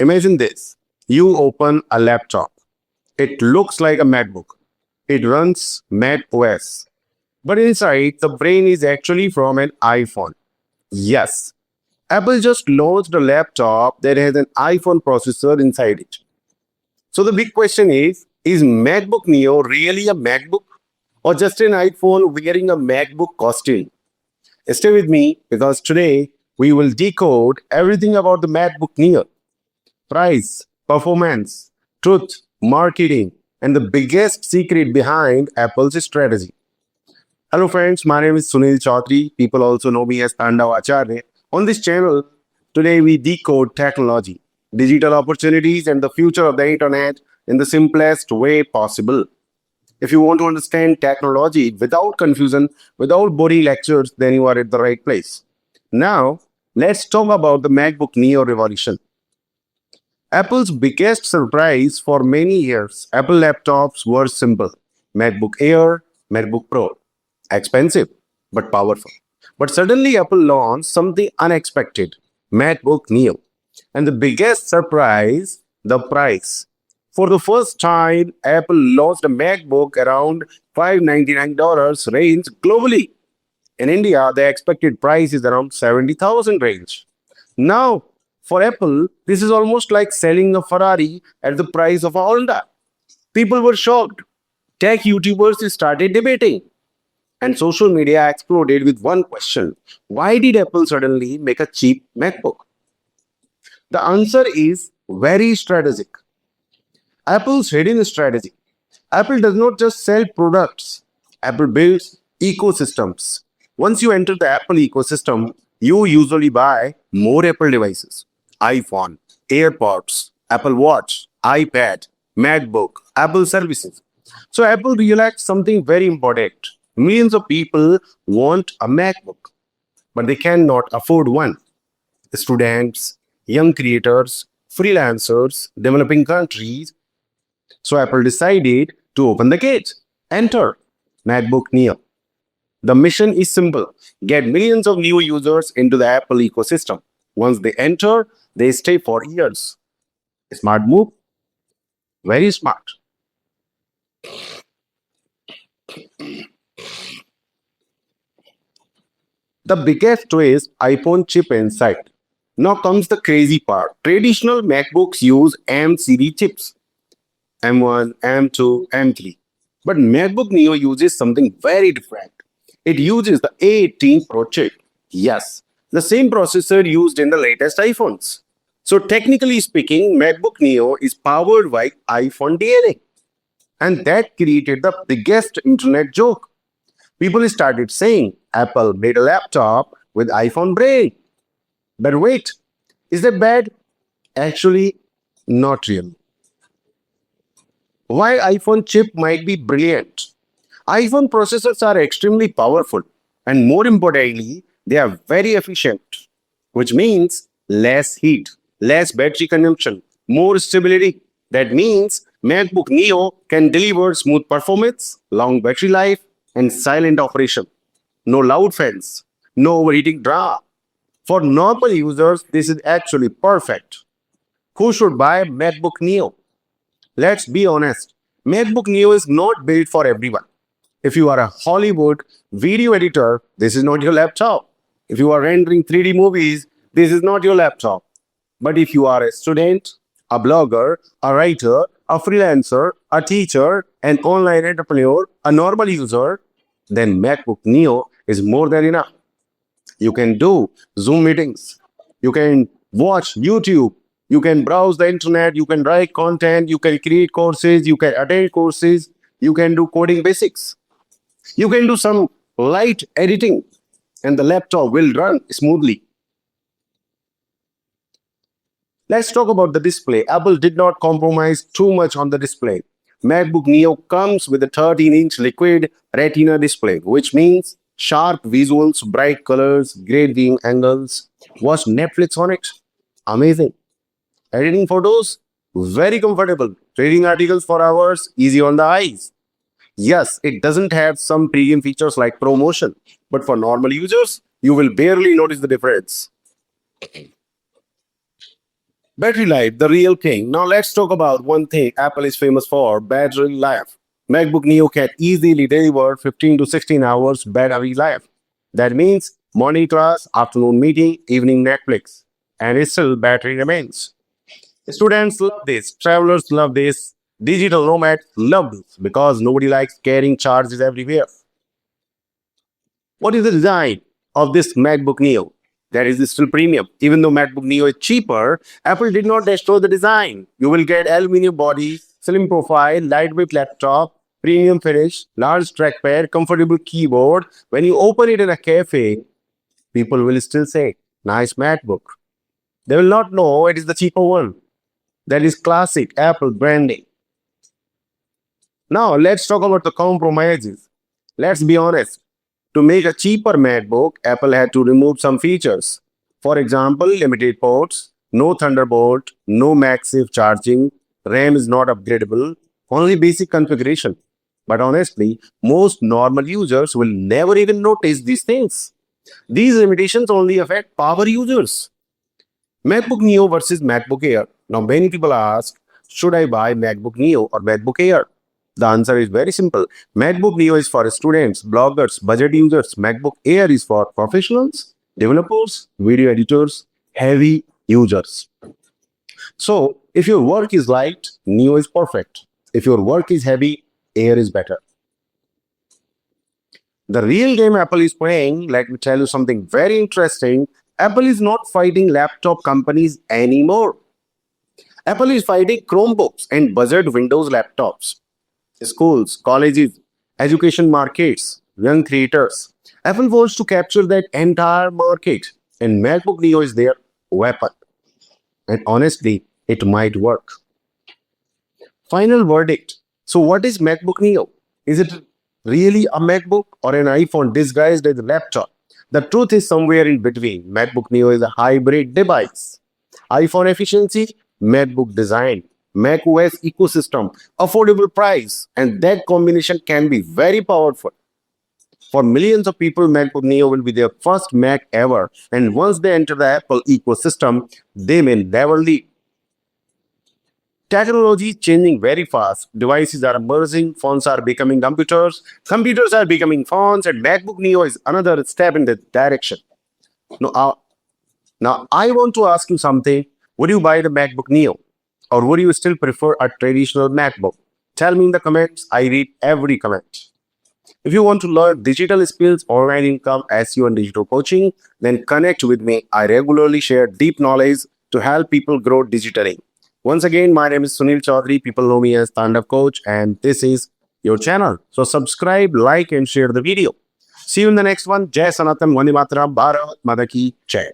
Imagine this. You open a laptop. It looks like a MacBook. It runs macOS. But inside, the brain is actually from an iPhone. Yes, Apple just launched a laptop that has an iPhone processor inside it. So the big question is MacBook Neo really a MacBook or just an iPhone wearing a MacBook costume? Stay with me because today we will decode everything about the MacBook Neo: price, performance, truth, marketing, and the biggest secret behind Apple's strategy. Hello friends, my name is Sunil Chaudhary. People also know me as Tandav Acharya. On this channel, today we decode technology, digital opportunities, and the future of the internet in the simplest way possible. If you want to understand technology without confusion, without boring lectures, then you are at the right place. Now, let's talk about the MacBook Neo revolution. Apple's biggest surprise for many years, Apple laptops were simple: MacBook Air, MacBook Pro. Expensive, but powerful. But suddenly, Apple launched something unexpected: MacBook Neo. And the biggest surprise, the price. For the first time, Apple launched a MacBook around $599 range globally. In India, the expected price is around 70,000 range. Now, for Apple, this is almost like selling a Ferrari at the price of a Honda. People were shocked. Tech YouTubers started debating, and social media exploded with one question: why did Apple suddenly make a cheap MacBook? The answer is very strategic. Apple's hidden strategy. Apple does not just sell products, Apple builds ecosystems. Once you enter the Apple ecosystem, you usually buy more Apple devices: iPhone, AirPods, Apple Watch, iPad, MacBook, Apple services. So Apple realized something very important. Millions of people want a MacBook, but they cannot afford one. Students, young creators, freelancers, developing countries. So Apple decided to open the gate. Enter MacBook Neo. The mission is simple: get millions of new users into the Apple ecosystem. Once they enter, they stay for years. Smart move? Very smart. The biggest twist: iPhone chip inside. Now comes the crazy part. Traditional MacBooks use M series chips: M1, M2, M3. But MacBook Neo uses something very different. It uses the A18 Pro chip. Yes, the same processor used in the latest iPhones. So technically speaking, MacBook Neo is powered by iPhone DNA. And that created the biggest internet joke. People started saying Apple made a laptop with iPhone brain. But wait, is that bad? Actually, not really. Why iPhone chip might be brilliant? iPhone processors are extremely powerful, and more importantly, they are very efficient, which means less heat, less battery consumption, more stability. That means MacBook Neo can deliver smooth performance, long battery life, and silent operation. No loud fans, no overheating drama. For normal users, this is actually perfect. Who should buy MacBook Neo? Let's be honest. MacBook Neo is not built for everyone. If you are a Hollywood video editor, this is not your laptop. If you are rendering 3D movies, this is not your laptop. But if you are a student, a blogger, a writer, a freelancer, a teacher, an online entrepreneur, a normal user, then MacBook Neo is more than enough. You can do Zoom meetings. You can watch YouTube. You can browse the internet. You can write content. You can create courses. You can attend courses. You can do coding basics. You can do some light editing, and the laptop will run smoothly. Let's talk about the display. Apple did not compromise too much on the display. MacBook Neo comes with a 13-inch Liquid Retina display, which means sharp visuals, bright colors, great viewing angles. Watch Netflix on it. Amazing. Editing photos, very comfortable. Reading articles for hours, easy on the eyes. Yes, it doesn't have some premium features like promotion, but for normal users, you will barely notice the difference. Battery life, the real king. Now let's talk about one thing Apple is famous for, battery life. MacBook Neo can easily deliver 15 to 16 hours battery life. That means morning class, afternoon meeting, evening Netflix. And its still battery remains. Students love this, travelers love this, digital nomads love this because nobody likes carrying charges everywhere. What is the design of this MacBook Neo? That is still premium. Even though MacBook Neo is cheaper, Apple did not destroy the design. You will get aluminum body, slim profile, lightweight laptop, premium finish, large trackpad, comfortable keyboard. When you open it in a cafe, people will still say, nice MacBook. They will not know it is the cheaper one. That is classic Apple branding. Now, let's talk about the compromises. Let's be honest. To make a cheaper MacBook, Apple had to remove some features. For example, limited ports, no Thunderbolt, no MagSafe charging, RAM is not upgradable, only basic configuration. But honestly, most normal users will never even notice these things. These limitations only affect power users. MacBook Neo versus MacBook Air. Now, many people ask, should I buy MacBook Neo or MacBook Air? The answer is very simple. MacBook Neo is for students, bloggers, budget users. MacBook Air is for professionals, developers, video editors, heavy users. So, if your work is light, Neo is perfect. If your work is heavy, Air is better. The real game Apple is playing, let me tell you something very interesting. Apple is not fighting laptop companies anymore. Apple is fighting Chromebooks and budget Windows laptops. Schools, colleges, education markets, young creators. Apple wants to capture that entire market, and MacBook Neo is their weapon. And honestly, it might work. Final verdict. So, what is MacBook Neo? Is it really a MacBook or an iPhone disguised as a laptop? The truth is somewhere in between. MacBook Neo is a hybrid device. iPhone efficiency, MacBook design, macOS ecosystem, affordable price, and that combination can be very powerful. For millions of people, MacBook Neo will be their first Mac ever, and once they enter the Apple ecosystem, they may never leave. Technology is changing very fast. Devices are emerging, phones are becoming computers, computers are becoming phones, and MacBook Neo is another step in that direction. Now, I want to ask you something. Would you buy the MacBook Neo? Or would you still prefer a traditional MacBook? Tell me in the comments. I read every comment. If you want to learn digital skills, online income, SEO, and digital coaching, then connect with me. I regularly share deep knowledge to help people grow digitally. Once again, my name is Sunil Chaudhary. People know me as Stand-Up Coach, and this is your channel. So subscribe, like, and share the video. See you in the next one. Jai Sanatan, Vande Mataram, Bharat Mata Ki Jai.